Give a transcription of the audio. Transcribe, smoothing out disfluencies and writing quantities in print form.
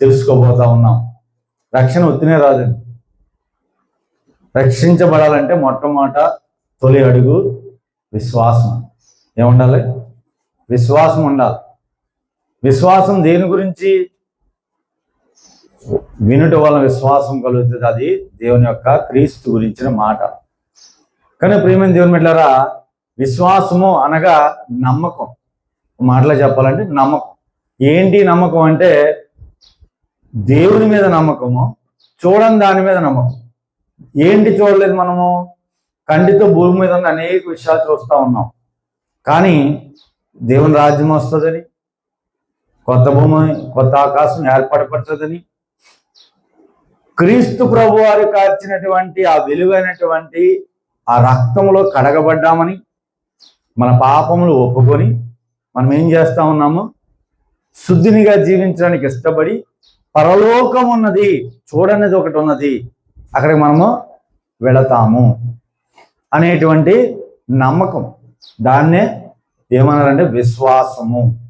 తెలుసుకోబోతా ఉన్నాం. రక్షణ ఉత్తినే రాదండి. రక్షించబడాలంటే మొట్టమొదట తొలి అడుగు విశ్వాసం. ఏముండాలి? విశ్వాసం ఉండాలి. విశ్వాసం దేని గురించి? వినుట వలన విశ్వాసం కలుగుతుంది. అది దేవుని యొక్క క్రీస్తు గురించిన మాట. కానీ ప్రియమైన దేవుని బిడ్డలారా, విశ్వాసము అనగా నమ్మకం. మాటలో చెప్పాలంటే నమ్మకం. ఏంటి నమ్మకం అంటే దేవుని మీద నమ్మకము, చూడని దాని మీద నమ్మకం. ఏంటి చూడలేదు మనము? కంటితో భూమి మీద ఉన్న అనేక విషయాలు చూస్తూ ఉన్నాం. కానీ దేవుని రాజ్యం వస్తుందని, కొత్త భూమి కొత్త ఆకాశం ఏర్పడబడుతుందని, క్రీస్తు ప్రభు వారు కార్చినటువంటి ఆ వెలుగైనటువంటి ఆ రక్తంలో కడగబడ్డామని, మన పాపములు ఒప్పుకొని మనం ఏం చేస్తా ఉన్నాము? శుద్ధినిగా జీవించడానికి ఇష్టపడి పరలోకం ఉన్నది, చూడనిది ఒకటి ఉన్నది, అక్కడికి మనము వెళతాము అనేటువంటి నమ్మకం. దాన్నే ఏమన్నారంటే విశ్వాసము.